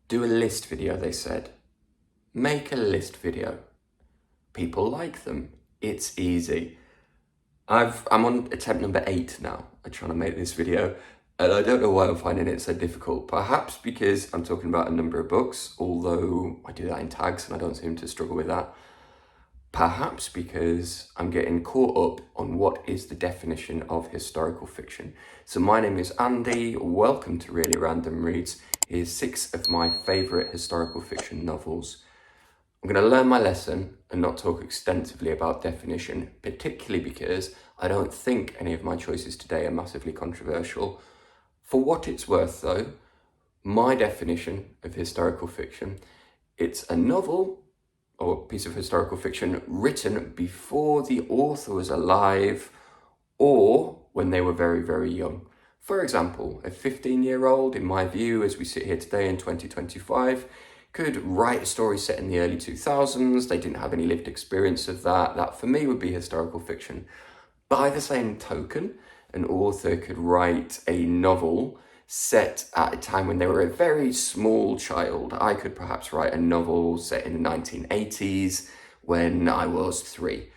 Do a list video, they said. Make a list video. People like them. It's easy. I'm on attempt number 8 now. I'm trying to make this video, and I don't know why I'm finding it so difficult. Perhaps because I'm talking about a number of books, although I do that in tags and I don't seem to struggle with that. Perhaps because I'm getting caught up on what is the definition of historical fiction. So my name is Andy, welcome to Really Random Reads. Here's 6 of my favourite historical fiction novels. I'm going to learn my lesson and not talk extensively about definition, particularly because I don't think any of my choices today are massively controversial. For what it's worth though, my definition of historical fiction, it's a novel or piece of historical fiction written before the author was alive or when they were very, very young. For example, a 15-year-old, in my view, as we sit here today in 2025, could write a story set in the early 2000s. They didn't have any lived experience of that. That, for me, would be historical fiction. By the same token, an author could write a novel set at a time when they were a very small child. I could perhaps write a novel set in the 1980s when I was 3.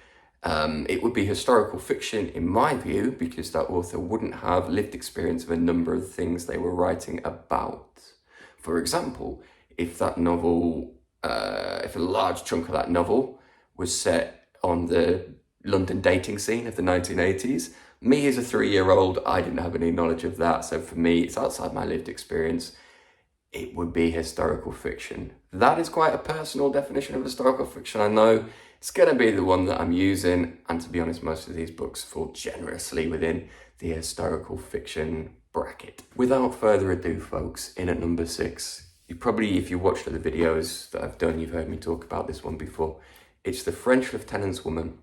It would be historical fiction in my view because that author wouldn't have lived experience of a number of things they were writing about. For example, if that novel, if a large chunk of that novel was set on the London dating scene of the 1980s, me as a 3-year-old, I didn't have any knowledge of that. So for me, it's outside my lived experience. It would be historical fiction. That is quite a personal definition of historical fiction. I know it's going to be the one that I'm using. And to be honest, most of these books fall generously within the historical fiction bracket. Without further ado, folks, in at number 6. You probably, if you watched the videos that I've done, you've heard me talk about this one before. It's The French Lieutenant's Woman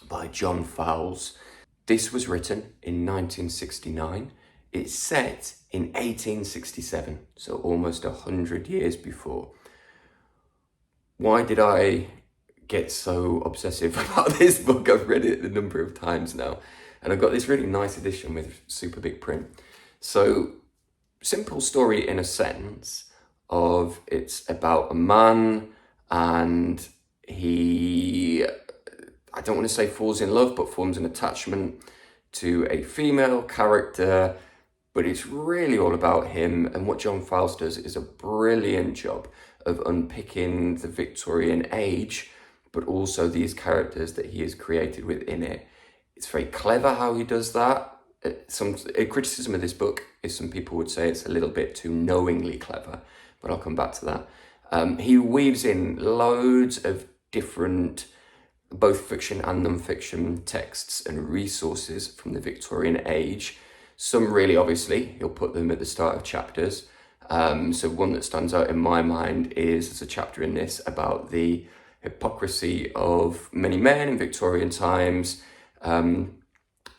by John Fowles. This was written in 1969. It's set in 1867, so almost 100 years before. Why did I get so obsessive about this book? I've read it a number of times now, and I've got this really nice edition with super big print. So, simple story in a sense of it's about a man and he, I don't want to say falls in love, but forms an attachment to a female character, but it's really all about him. And what John Fowles does is a brilliant job of unpicking the Victorian age, but also these characters that he has created within it. It's very clever how he does that. A criticism of this book is some people would say it's a little bit too knowingly clever, but I'll come back to that. He weaves in loads of different both fiction and non-fiction texts and resources from the Victorian age. Some really obviously, he'll put them at the start of chapters. So one that stands out in my mind is there's a chapter in this about the hypocrisy of many men in Victorian times,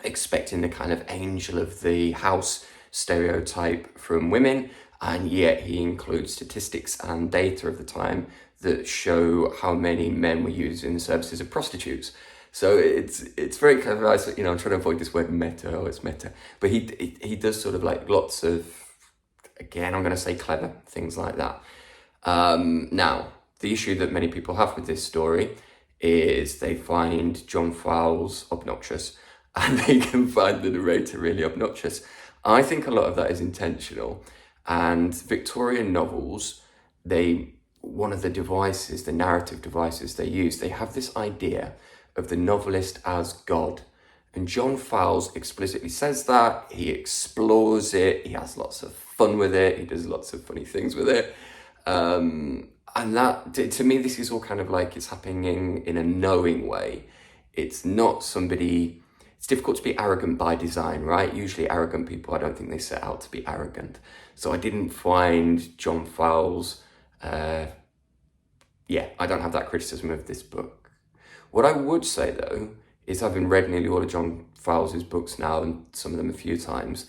expecting the kind of angel of the house stereotype from women, and yet he includes statistics and data of the time that show how many men were using the services of prostitutes. So it's very clever. I'm trying to avoid this word meta. Oh, it's meta. But he does sort of like lots of, again, I'm going to say clever things like that. Now, the issue that many people have with this story is they find John Fowles obnoxious and they can find the narrator really obnoxious. I think a lot of that is intentional. And Victorian novels, one of the devices, the narrative devices they use, they have this idea of the novelist as God. And John Fowles explicitly says that. He explores it. He has lots of fun with it. He does lots of funny things with it. And that, to me, this is all kind of like it's happening in a knowing way. It's not somebody... It's difficult to be arrogant by design, right? Usually arrogant people, I don't think they set out to be arrogant. So I didn't find John Fowles... I don't have that criticism of this book. What I would say, though, is having read nearly all of John Fowles' books now, and some of them a few times,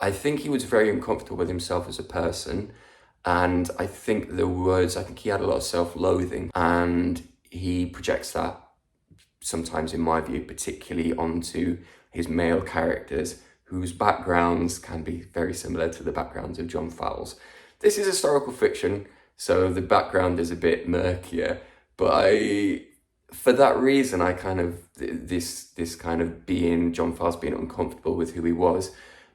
I think he was very uncomfortable with himself as a person, and I think he had a lot of self-loathing, and he projects that sometimes, in my view, particularly onto his male characters, whose backgrounds can be very similar to the backgrounds of John Fowles. This is historical fiction, so the background is a bit murkier, but for that reason, I kind of, this kind of John Fowles being uncomfortable with who he was,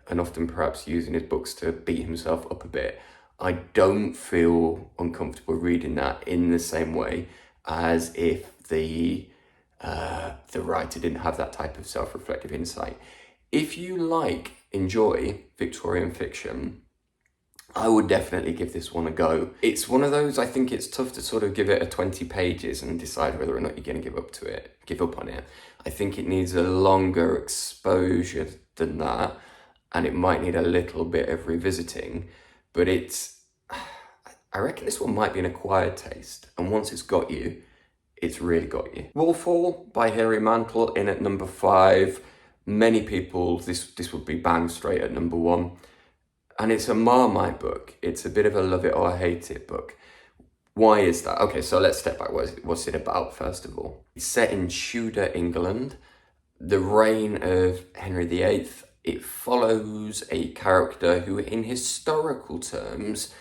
and often perhaps using his books to beat himself up a bit, I don't feel uncomfortable reading that in the same way as if the writer didn't have that type of self-reflective insight. If you enjoy Victorian fiction, I would definitely give this one a go. It's one of those, I think it's tough to sort of give it a 20 pages and decide whether or not you're going to give up on it. I think it needs a longer exposure than that, and it might need a little bit of revisiting, but I reckon this one might be an acquired taste, and once it's got you, it's really got you. Wolfhall by Hilary Mantel in at number 5. Many people, this would be bang straight at number 1. And it's a Marmite book. It's a bit of a love it or hate it book. Why is that? Okay, so let's step back. What's it about, first of all? It's set in Tudor England, the reign of Henry VIII. It follows a character who, in historical terms,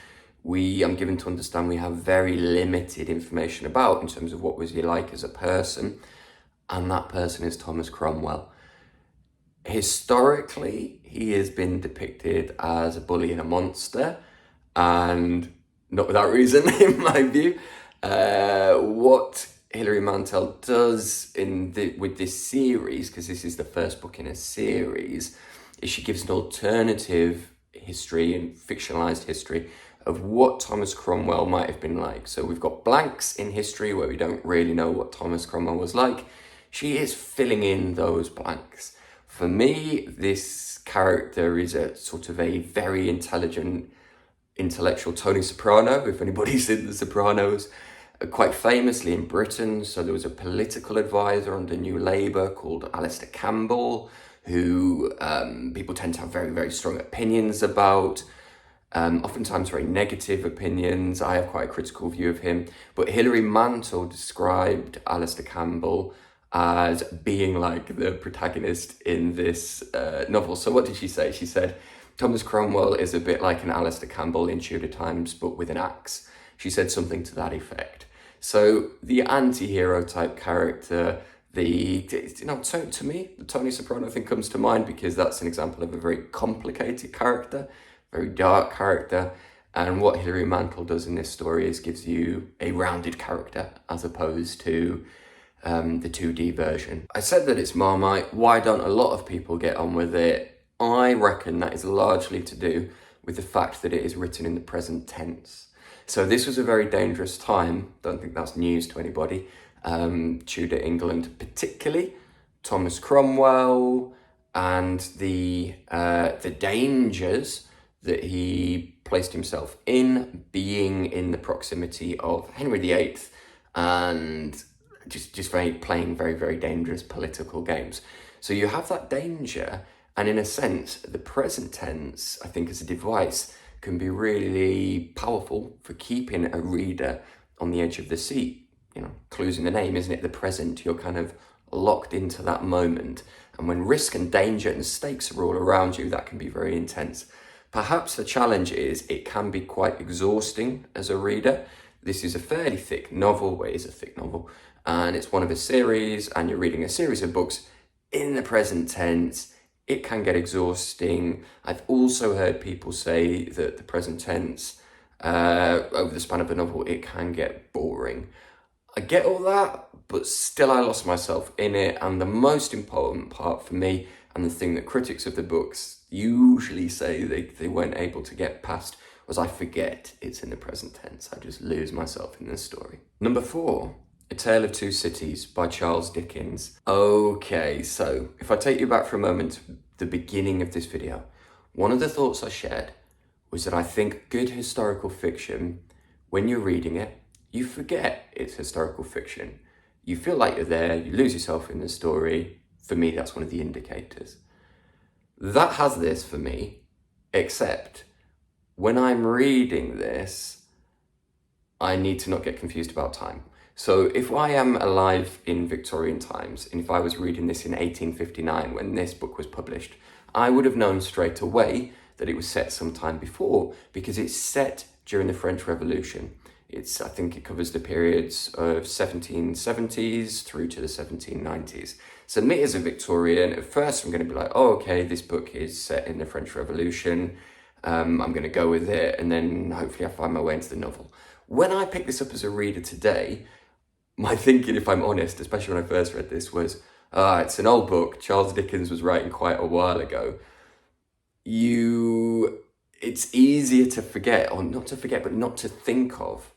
I'm given to understand we have very limited information about in terms of what was he like as a person, and that person is Thomas Cromwell. Historically, he has been depicted as a bully and a monster, and not without reason, in my view. What Hilary Mantel does with this series, because this is the first book in a series, is she gives an alternative history and fictionalized history of what Thomas Cromwell might have been like. So we've got blanks in history where we don't really know what Thomas Cromwell was like. She is filling in those blanks. For me, this character is a sort of a very intellectual Tony Soprano, if anybody's seen The Sopranos, quite famously in Britain. So there was a political advisor under New Labour called Alistair Campbell, who people tend to have very, very strong opinions about, oftentimes very negative opinions. I have quite a critical view of him. But Hilary Mantel described Alistair Campbell as being like the protagonist in this novel. So what did she say? She said, Thomas Cromwell is a bit like an Alistair Campbell in Tudor times, but with an axe. She said something to that effect. So the anti-hero type character, to me, the Tony Soprano thing comes to mind because that's an example of a very complicated character, very dark character. And what Hilary Mantel does in this story is gives you a rounded character as opposed to the 2D version. I said that it's Marmite. Why don't a lot of people get on with it? I reckon that is largely to do with the fact that it is written in the present tense. So this was a very dangerous time. Don't think that's news to anybody. Tudor England particularly, Thomas Cromwell, and the dangers that he placed himself in, being in the proximity of Henry VIII, and just playing very, very dangerous political games. So you have that danger, and in a sense, the present tense, I think as a device, can be really powerful for keeping a reader on the edge of the seat. Clues in the name, isn't it? The present, you're kind of locked into that moment. And when risk and danger and stakes are all around you, that can be very intense. Perhaps the challenge is it can be quite exhausting as a reader. This is a fairly thick novel, well, it is a thick novel, and it's one of a series, and you're reading a series of books in the present tense. It can get exhausting. I've also heard people say that the present tense, over the span of a novel, it can get boring. I get all that, but still I lost myself in it. And the most important part for me, and the thing that critics of the books usually say they weren't able to get past, was I forget it's in the present tense. I just lose myself in this story. Number 4, A Tale of Two Cities by Charles Dickens. Okay, so if I take you back for a moment to the beginning of this video, one of the thoughts I shared was that I think good historical fiction, when you're reading it, you forget it's historical fiction. You feel like you're there, you lose yourself in the story. For me, that's one of the indicators. That has this for me, except when I'm reading this, I need to not get confused about time. So if I am alive in Victorian times, and if I was reading this in 1859 when this book was published, I would have known straight away that it was set some time before, because it's set during the French Revolution. I think it covers the periods of 1770s through to the 1790s. So me as a Victorian, at first I'm going to be like, oh, okay, this book is set in the French Revolution. I'm going to go with it, and then hopefully I find my way into the novel. When I picked this up as a reader today, my thinking, if I'm honest, especially when I first read this, was, it's an old book. Charles Dickens was writing quite a while ago. It's easier to forget, or not to forget, but not to think of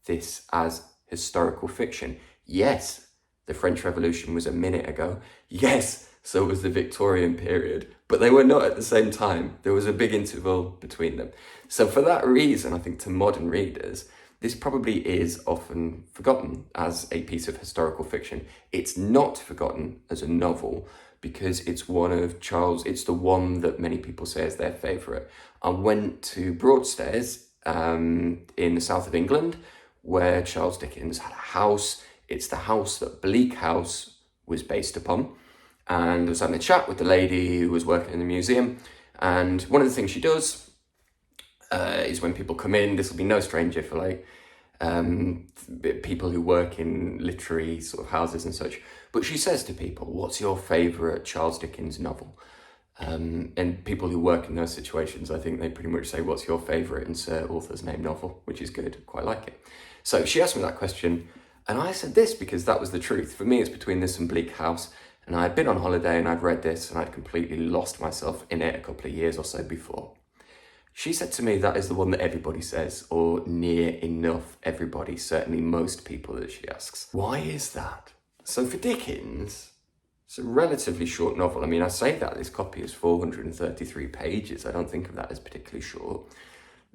this as historical fiction. Yes, the French Revolution was a minute ago. Yes, so was the Victorian period, but they were not at the same time. There was a big interval between them. So for that reason, I think to modern readers, this probably is often forgotten as a piece of historical fiction. It's not forgotten as a novel because it's the one that many people say is their favourite. I went to Broadstairs in the south of England, where Charles Dickens had a house. It's the house that Bleak House was based upon. And I was having a chat with the lady who was working in the museum. And one of the things she does is when people come in, this will be no stranger for people who work in literary sort of houses and such. But she says to people, what's your favourite Charles Dickens novel? And people who work in those situations, I think they pretty much say, what's your favourite insert author's name novel? Which is good, quite like it. So she asked me that question, and I said this because that was the truth. For me, it's between this and Bleak House. And I had been on holiday and I'd read this and I'd completely lost myself in it a couple of years or so before. She said to me that is the one that everybody says, or near enough everybody, certainly most people that she asks. Why is that? So for Dickens, it's a relatively short novel. I mean, I say that this copy is 433 pages. I don't think of that as particularly short.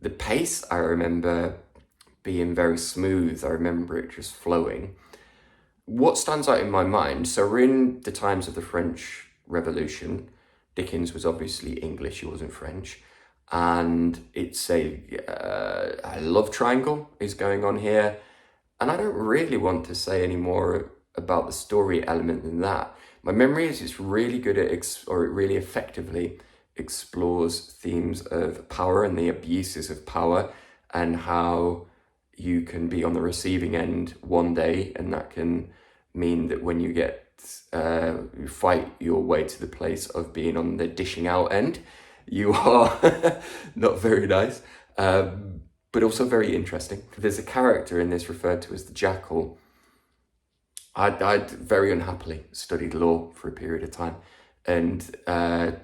The pace, I remember being very smooth. I remember it just flowing. What stands out in my mind, so we're in the times of the French Revolution. Dickens was obviously English, he wasn't French. And it's a love triangle is going on here. And I don't really want to say any more about the story element than that. My memory is it's really good at, it really effectively explores themes of power and the abuses of power, and how you can be on the receiving end one day, and that can mean that when you you fight your way to the place of being on the dishing out end, you are not very nice, but also very interesting. There's a character in this referred to as the Jackal. I'd very unhappily studied law for a period of time, and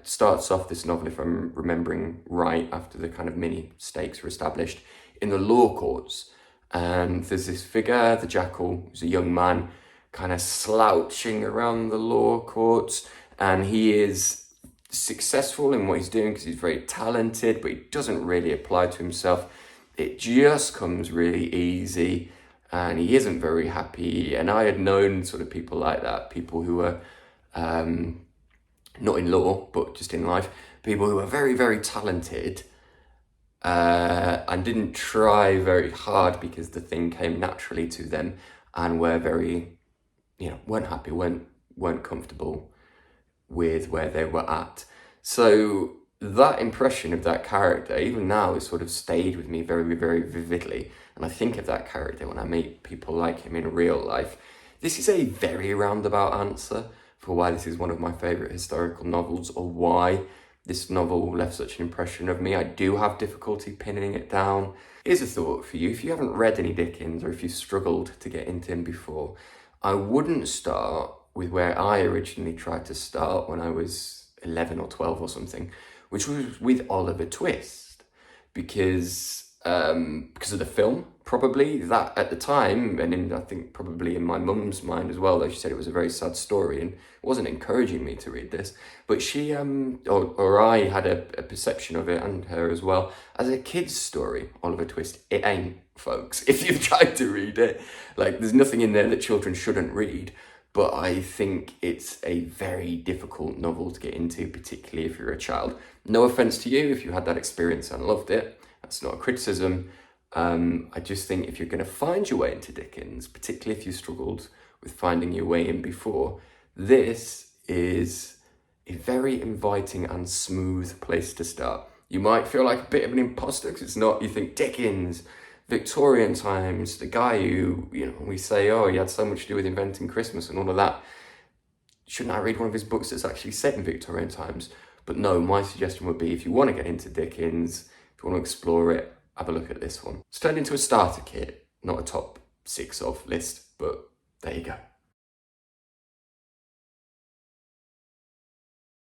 starts off this novel, if I'm remembering right, after the kind of mini stakes were established, in the law courts. And there's this figure, the Jackal, who's a young man, kind of slouching around the law courts, and he is successful in what he's doing because he's very talented, but he doesn't really apply to himself. It just comes really easy, and he isn't very happy. And I had known sort of people like that, people who were not in law, but just in life, people who were very, very talented, and didn't try very hard because the thing came naturally to them, and were very, weren't happy, weren't comfortable with where they were at. So that impression of that character, even now, has sort of stayed with me very, very vividly. And I think of that character when I meet people like him in real life. This is a very roundabout answer for why this is one of my favourite historical novels, or why this novel left such an impression of me. I do have difficulty pinning it down. Here's a thought for you. If you haven't read any Dickens, or if you've struggled to get into him before, I wouldn't start with where I originally tried to start when I was 11 or 12 or something, which was with Oliver Twist, because of the film, probably. That at the time, and I think probably in my mum's mind as well, though she said it was a very sad story and wasn't encouraging me to read this, but she or I had a perception of it, and her as well, as a kid's story. Oliver Twist, it ain't, folks. If you've tried to read it, there's nothing in there that children shouldn't read, but I think it's a very difficult novel to get into, particularly if you're a child. No offense to you if you had that experience and loved it. That's not a criticism. I just think if you're going to find your way into Dickens, particularly if you struggled with finding your way in before, this is a very inviting and smooth place to start. You might feel like a bit of an imposter because it's not, you think Dickens, Victorian times, the guy who, we say, oh, he had so much to do with inventing Christmas and all of that. Shouldn't I read one of his books that's actually set in Victorian times? But no, my suggestion would be if you want to get into Dickens, if you want to explore it, have a look at this one. It's turned into a starter kit, not a top 6 of list, but there you go.